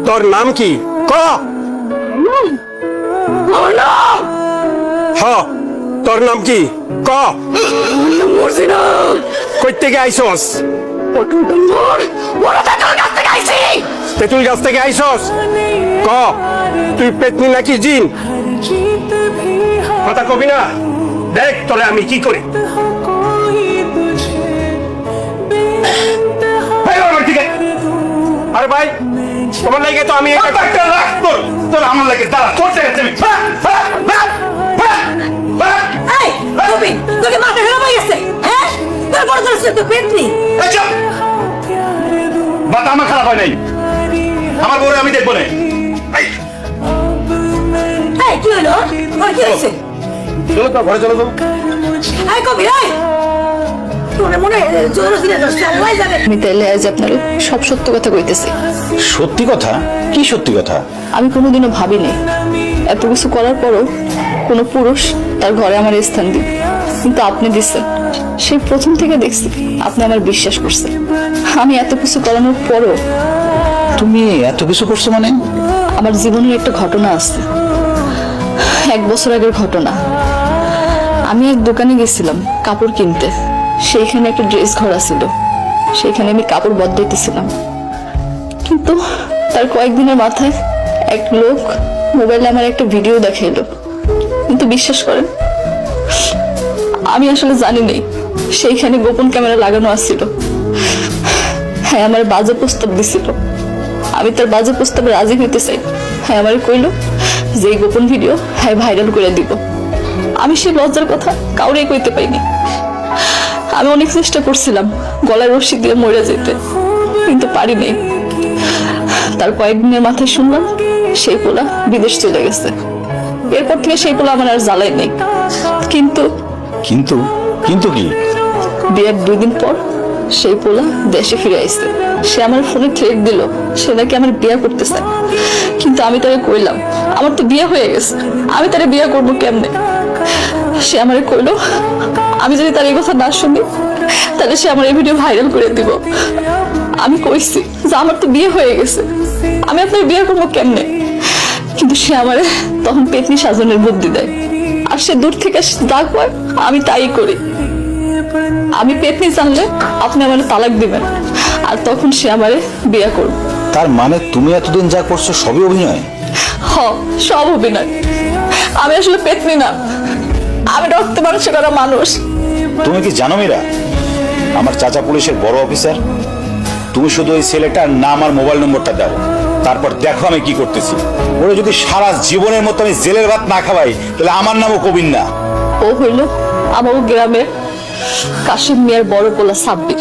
তোর নাম কি ক? হ, তোর নাম কি ক? কই থেকে আইসস? তেঁতুল গাছ থেকে আইসস? ক, তুই পেতনি নাকি জিন? কথা কবি না? দেখ তোরে আমি কি করি। আরে ভাই, তোমার লাগে তো আমি তোর আমার লাগে দাঁড়া তোর জায়গা তুমি। তোকে মাথা খারাপ হয়ে গেছে, হ্যাঁ? তোর বড় দোষ তো পেতনি। বাতা আমার খারাপ হয় নাই, আমার বউরে আমি দেখবো না। এই কি হলো? তোর কি হয়েছে? চলো তো ঘরে চলো তো। এই কবির, এই তোরে মনে জোর দিলে দোষ আল্লাহ জানে। আমি তাইলে আজ আপনার সব সত্য কথা কইতেছি। সত্যি কথা? কি সত্যি কথা? আমি কোনোদিনও ভাবিনি এত কিছু করার পরও কোনো পুরুষ তার ঘরে আমার স্থান দিবে, কিন্তু আপনি দিচ্ছেন। সেই প্রথম থেকে দেখছি আপনি আমার বিশ্বাস করছেন। আমি এত কিছু করানোর পরও তুমি এত কিছু করছো মানে? আমার জীবনের একটা ঘটনা আছে, 1 বছর আগের ঘটনা। আমি এক দোকানে গেছিলাম কাপড় কিনতে। সেইখানে একটা ড্রেস ঘর ছিল, সেইখানে আমি কাপড় বদলাইতেছিলাম। কিন্তু তার কয়েকদিনের মাথায় এক লোক মোবাইলে আমার একটা ভিডিও দেখাইলো। কিন্তু বিশ্বাস করেন, আমি আসলে জানি নাই সেইখানে গোপন ক্যামেরা লাগানো আছিল। হ্যাঁ, আমার বাজে প্রস্তাব দিছিল। আমি তার বাজে প্রস্তাবে রাজি হইতে চাই। হ্যাঁ, আমার কইলো যে এই গোপন ভিডিও হ্যাঁ ভাইরাল করে দিব। আমি সেই লজ্জার কথা কাউরে কইতে পাইনি। আমি অনেক চেষ্টা করছিলাম গলায় রশি দিয়ে মরে যেতে, কিন্তু পারিনি। তার কয়েকদিনের মাথায় শুনলাম সেই পোলা বিদেশ চলে গেছে। এরপর থেকে সেই পোলা আমার আর জ্বালাই নেই। কিন্তু কিন্তু কিন্তু কি? বিয়ের 2 দিন পর সেই পোলা দেশে ফিরে আসছে। সে আমার ফোনে থ্রেট দিল, সে নাকি আমার বিয়ে করতে চায়। কিন্তু আমি তাকে কইলাম আমার তো বিয়ে হয়ে গেছে, আমি তারে বিয়ে করবো কেমনে? সে আমারে কইলো আমি যদি তার এই কথা না শুনি তাহলে সে আমার এই ভিডিও ভাইরাল করে দিব। আমি কইছি যে আমার তো বিয়ে হয়ে গেছে, আমি আপনার বিয়ে করবো কেমনে? কিন্তু সে আমারে তখন পেতনি সাজানোর বুদ্ধি দেয়। আর সে দূর থেকে যা কয় আমি তাই করি। আমি পেতনি জানলে আপনি আমার তালাক দিবেন, আর তখন সে আমারে বিয়ে করবে। তার মানে তুমি এতদিন যা করছো সবই অভিনয়? হ, সব অভিনয়। আমি আসলে পেতনি না, আমি রক্ত মাংস করা মানুষ। তুমি কি জানো মীরা, আমার চাচা পুলিশের বড় অফিসার। তুমি শুধু ওই ছেলেটার নাম আর মোবাইল নম্বরটা দাও, তারপর দেখো আমি কি করতেছি। ওরে যদি সারা জীবনের মতো আমি জেলের ভাত না খাওয়াই তাহলে আমার নামও কবির না। ও হইল আমার গ্রামের কাশিম মিয়ার বড় পোলা সাব্বির।